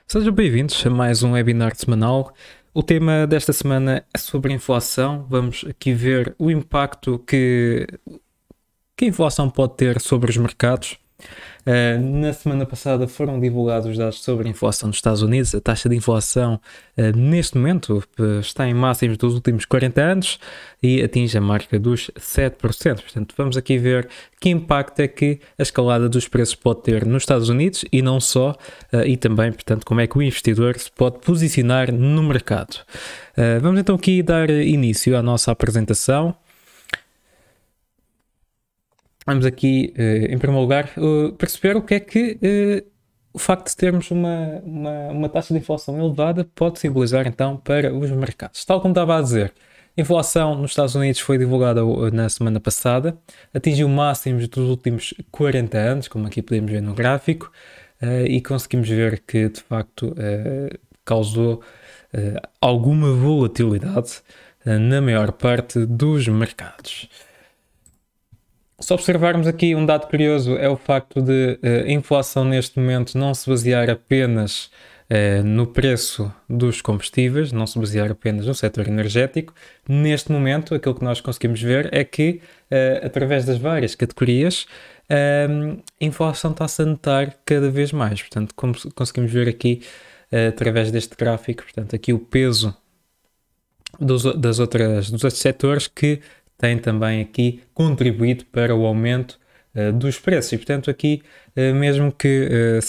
Sejam bem-vindos a mais um webinar semanal. O tema desta semana é sobre a inflação. Vamos aqui ver o impacto que a inflação pode ter sobre os mercados. Na semana passada foram divulgados os dados sobre a inflação nos Estados Unidos. A taxa de inflação neste momento está em máximos dos últimos 40 anos e atinge a marca dos 7%. Portanto, vamos aqui ver que impacto é que a escalada dos preços pode ter nos Estados Unidos e não só, e também, portanto, como é que o investidor se pode posicionar no mercado. Vamos então aqui dar início à nossa apresentação. Vamos aqui, em primeiro lugar, perceber o que é que o facto de termos uma taxa de inflação elevada pode simbolizar então para os mercados. Tal como estava a dizer, a inflação nos Estados Unidos foi divulgada na semana passada, atingiu máximos dos últimos 40 anos, como aqui podemos ver no gráfico, e conseguimos ver que de facto causou alguma volatilidade na maior parte dos mercados. Se observarmos aqui um dado curioso é o facto de a inflação neste momento não se basear apenas no preço dos combustíveis, não se basear apenas no setor energético. Neste momento, aquilo que nós conseguimos ver é que, através das várias categorias, a inflação está-se a notar cada vez mais. Portanto, como conseguimos ver aqui, através deste gráfico, portanto, aqui o peso dos outros setores que tem também aqui contribuído para o aumento dos preços. E, portanto, aqui, mesmo que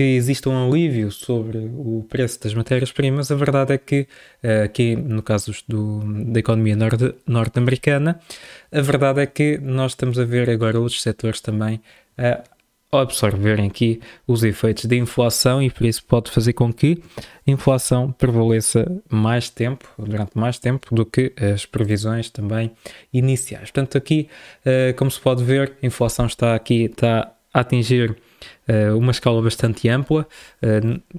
exista um alívio sobre o preço das matérias-primas, a verdade é que, aqui no caso da economia norte-americana, a verdade é que nós estamos a ver agora outros setores também absorverem aqui os efeitos da inflação e por isso pode fazer com que a inflação prevaleça mais tempo, durante mais tempo do que as previsões também iniciais. Portanto, aqui, como se pode ver, a inflação está a atingir uma escala bastante ampla.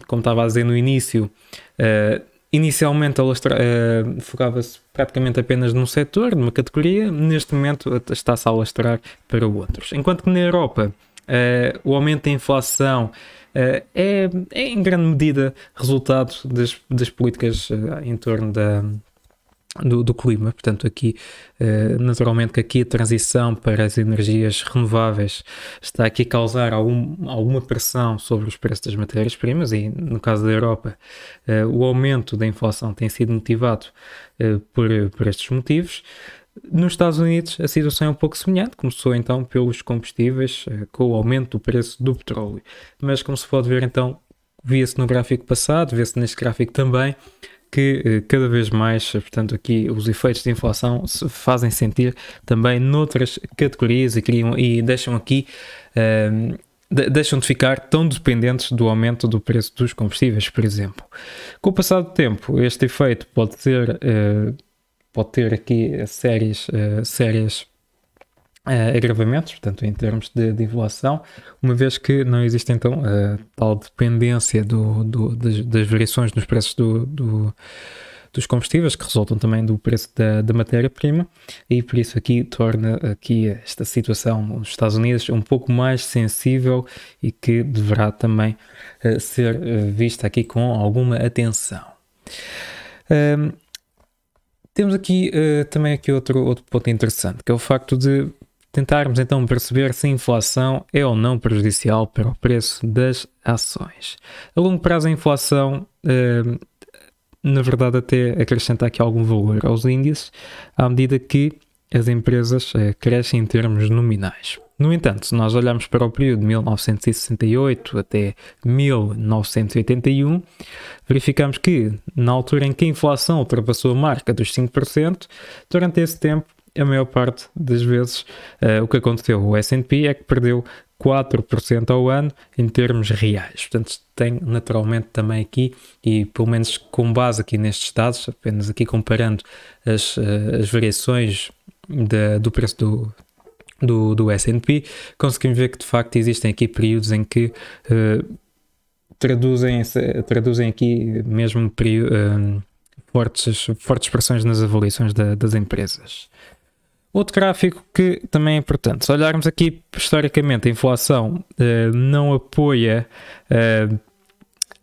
Como estava a dizer no início, inicialmente ela focava-se praticamente apenas num setor, numa categoria. Neste momento está-se a alastrar para outros. Enquanto que na Europa o aumento da inflação é em grande medida resultado das políticas em torno do clima. Portanto, aqui, naturalmente, que aqui a transição para as energias renováveis está aqui a causar alguma pressão sobre os preços das matérias-primas e, no caso da Europa, o aumento da inflação tem sido motivado por estes motivos. Nos Estados Unidos a situação é um pouco semelhante, começou então pelos combustíveis, com o aumento do preço do petróleo. Mas como se pode ver então, via-se no gráfico passado, vê-se neste gráfico também, que cada vez mais, portanto aqui os efeitos de inflação se fazem sentir também noutras categorias e deixam aqui... deixam de ficar tão dependentes do aumento do preço dos combustíveis, por exemplo. Com o passar do tempo, este efeito pode ter aqui sérios agravamentos, portanto, em termos de inflação, uma vez que não existe então tal dependência das variações nos preços dos combustíveis, que resultam também do preço da matéria-prima, e por isso aqui torna aqui esta situação nos Estados Unidos um pouco mais sensível e que deverá também ser vista aqui com alguma atenção. Temos aqui também aqui outro ponto interessante, que é o facto de tentarmos então perceber se a inflação é ou não prejudicial para o preço das ações. A longo prazo a inflação, na verdade, até acrescenta aqui algum valor aos índices, à medida que as empresas crescem em termos nominais. No entanto, se nós olharmos para o período de 1968 até 1981, verificamos que, na altura em que a inflação ultrapassou a marca dos 5%, durante esse tempo, a maior parte das vezes, o que aconteceu, o S&P é que perdeu 4% ao ano em termos reais. Portanto, tem naturalmente também aqui, e pelo menos com base aqui nestes dados, apenas aqui comparando as variações do preço do S&P, conseguimos ver que de facto existem aqui períodos em que traduzem aqui mesmo fortes pressões nas avaliações das empresas. Outro gráfico que também é importante, se olharmos aqui historicamente, a inflação não apoia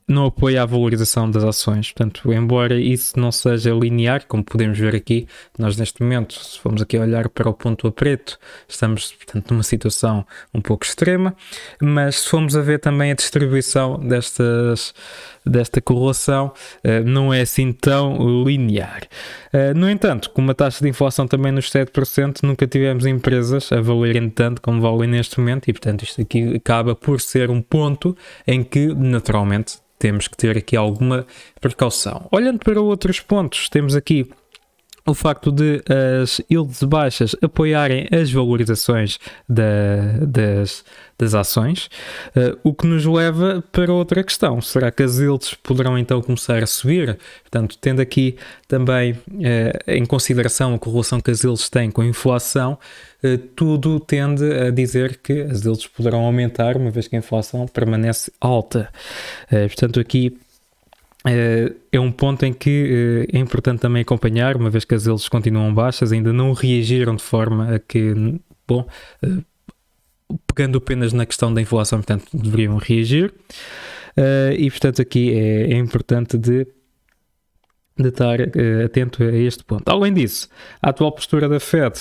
não apoia a valorização das ações. Portanto, embora isso não seja linear, como podemos ver aqui, nós neste momento, se formos aqui olhar para o ponto a preto, estamos, portanto, numa situação um pouco extrema, mas se formos a ver também a distribuição desta correlação, não é assim tão linear. No entanto, com uma taxa de inflação também nos 7%, nunca tivemos empresas a valerem tanto como valem neste momento, e portanto isto aqui acaba por ser um ponto em que, naturalmente, temos que ter aqui alguma precaução. Olhando para outros pontos, temos aqui o facto de as yields baixas apoiarem as valorizações das ações, o que nos leva para outra questão. Será que as yields poderão então começar a subir? Portanto, tendo aqui também em consideração a correlação que as yields têm com a inflação, tudo tende a dizer que as yields poderão aumentar, uma vez que a inflação permanece alta. Portanto, aqui é um ponto em que é importante também acompanhar, uma vez que as yields continuam baixas, ainda não reagiram de forma a que, bom, pegando apenas na questão da inflação, portanto, deveriam reagir. E, portanto, aqui é importante de estar atento a este ponto. Além disso, a atual postura da Fed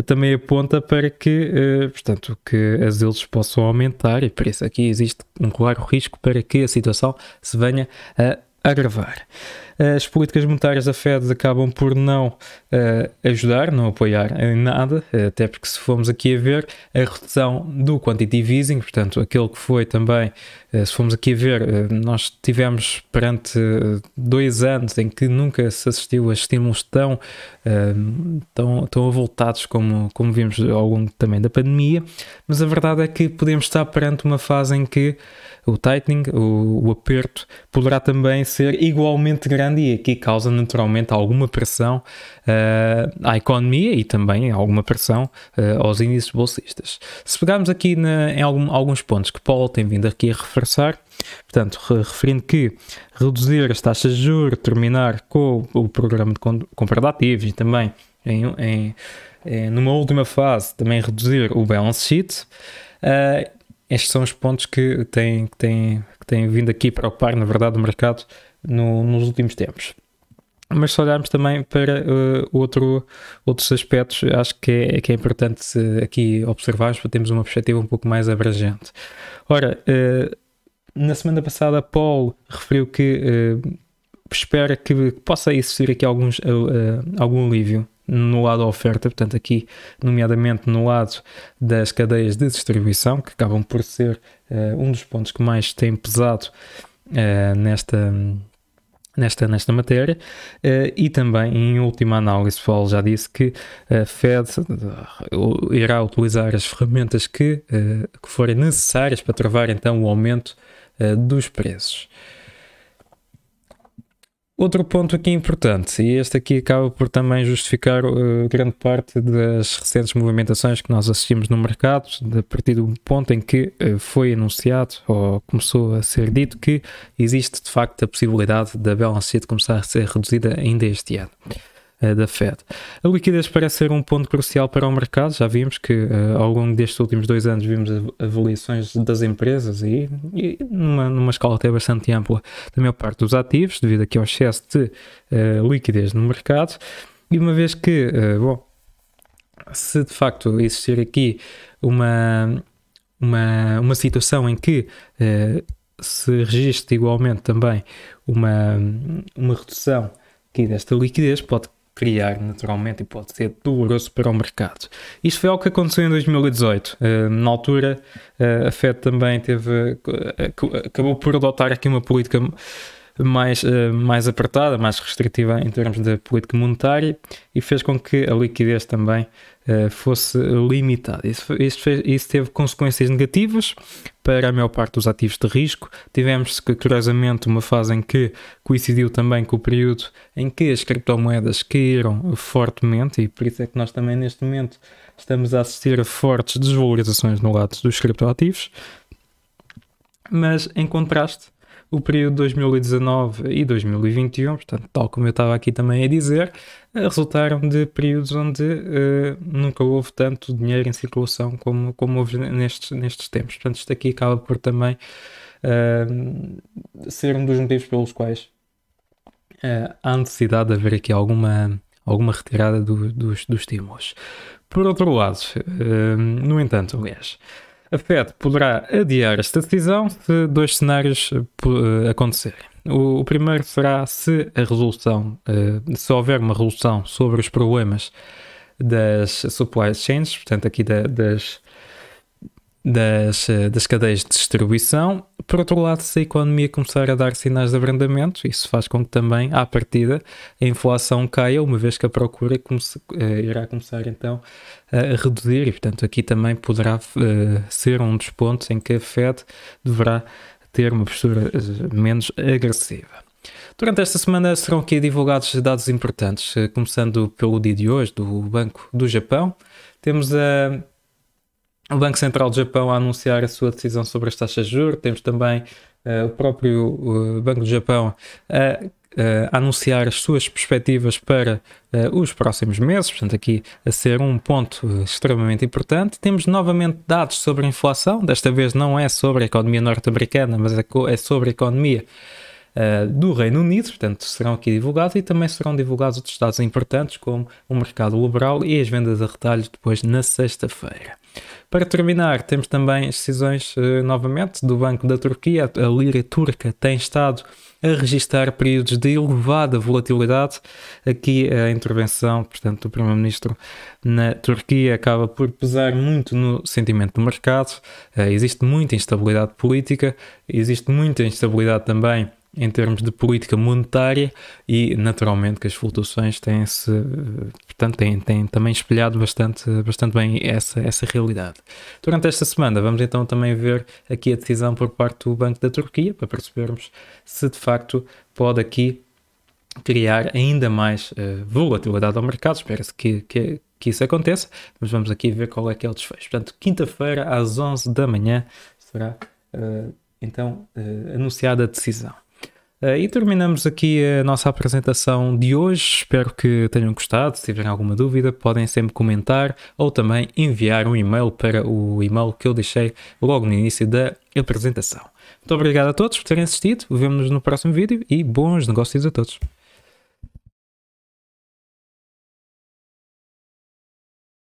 também aponta para que, portanto, que as yields possam aumentar, e por isso aqui existe um claro risco para que a situação se venha a agravar. As políticas monetárias da Fed acabam por não ajudar, não apoiar em nada, até porque se formos aqui a ver a redução do quantitative easing, portanto aquele que foi também, se formos aqui a ver, nós tivemos perante 2 anos em que nunca se assistiu a estímulos tão avultados como vimos ao longo também da pandemia, mas a verdade é que podemos estar perante uma fase em que o tightening, o aperto, poderá também ser igualmente grande e aqui causa naturalmente alguma pressão à economia e também alguma pressão aos índices bolsistas. Se pegarmos aqui em alguns pontos que Powell tem vindo aqui a reforçar, portanto, referindo que reduzir as taxas de juros, terminar com o programa de compra de ativos e também numa última fase também reduzir o balance sheet, estes são os pontos que têm vindo aqui a preocupar, na verdade, o mercado nos últimos tempos. Mas se olharmos também para outros aspectos, acho que é importante aqui observarmos para termos uma perspectiva um pouco mais abrangente. Ora, na semana passada, Paul referiu que espera que possa existir aqui algum alívio no lado da oferta, portanto aqui nomeadamente no lado das cadeias de distribuição, que acabam por ser um dos pontos que mais tem pesado nesta matéria, e também em última análise Paul já disse que a Fed irá utilizar as ferramentas que forem necessárias para travar então o aumento dos preços. Outro ponto aqui importante, e este aqui acaba por também justificar grande parte das recentes movimentações que nós assistimos no mercado, a partir do ponto em que foi anunciado ou começou a ser dito que existe de facto a possibilidade da balance sheet começar a ser reduzida ainda este ano da Fed. A liquidez parece ser um ponto crucial para o mercado. Já vimos que ao longo destes últimos 2 anos vimos avaliações das empresas e numa escala até bastante ampla da maior parte dos ativos, devido aqui ao excesso de liquidez no mercado. E uma vez que, se de facto existir aqui uma situação em que se registre igualmente também uma redução aqui desta liquidez, pode criar naturalmente e pode ser doloroso para o mercado. Isto foi algo que aconteceu em 2018. Na altura, a Fed também acabou por adotar aqui uma política mais apertada, mais restritiva em termos de política monetária, e fez com que a liquidez também fosse limitada. Isso teve consequências negativas para a maior parte dos ativos de risco. Tivemos, curiosamente, uma fase em que coincidiu também com o período em que as criptomoedas caíram fortemente, e por isso é que nós também neste momento estamos a assistir a fortes desvalorizações no lado dos criptoativos. Mas, em contraste, o período de 2019 e 2021, portanto, tal como eu estava aqui também a dizer, resultaram de períodos onde nunca houve tanto dinheiro em circulação como houve nestes tempos. Portanto, isto aqui acaba por também ser um dos motivos pelos quais há necessidade de haver aqui alguma retirada dos estímulos. Por outro lado, no entanto, aliás, a Fed poderá adiar esta decisão se dois cenários acontecerem. O primeiro será se se houver uma resolução sobre os problemas das supply chains, portanto aqui das cadeias de distribuição. Por outro lado, se a economia começar a dar sinais de abrandamento, isso faz com que também, à partida, a inflação caia, uma vez que a procura irá começar então a reduzir, e portanto aqui também poderá ser um dos pontos em que a Fed deverá ter uma postura menos agressiva. Durante esta semana serão aqui divulgados dados importantes, começando pelo dia de hoje do Banco do Japão. Temos o Banco Central do Japão a anunciar a sua decisão sobre as taxas de juros. Temos também o próprio Banco do Japão a anunciar as suas perspectivas para os próximos meses, portanto aqui a ser um ponto extremamente importante. Temos novamente dados sobre a inflação, desta vez não é sobre a economia norte-americana, mas é sobre a economia do Reino Unido, portanto serão aqui divulgados, e também serão divulgados outros dados importantes como o mercado laboral e as vendas a retalho depois na sexta-feira. Para terminar, temos também as decisões novamente do Banco da Turquia. A lira turca tem estado a registrar períodos de elevada volatilidade. Aqui a intervenção, portanto, do Primeiro-Ministro na Turquia acaba por pesar muito no sentimento do mercado. Existe muita instabilidade política, existe muita instabilidade também em termos de política monetária, e naturalmente que as flutuações têm também espelhado bastante bem essa realidade. Durante esta semana vamos então também ver aqui a decisão por parte do Banco da Turquia, para percebermos se de facto pode aqui criar ainda mais volatilidade ao mercado. Espera-se que isso aconteça, mas vamos aqui ver qual é que é o desfecho. Portanto, quinta-feira às 11 da manhã será então anunciada a decisão. E terminamos aqui a nossa apresentação de hoje. Espero que tenham gostado. Se tiverem alguma dúvida, podem sempre comentar ou também enviar um e-mail para o e-mail que eu deixei logo no início da apresentação. Muito obrigado a todos por terem assistido. Vemo-nos no próximo vídeo e bons negócios a todos.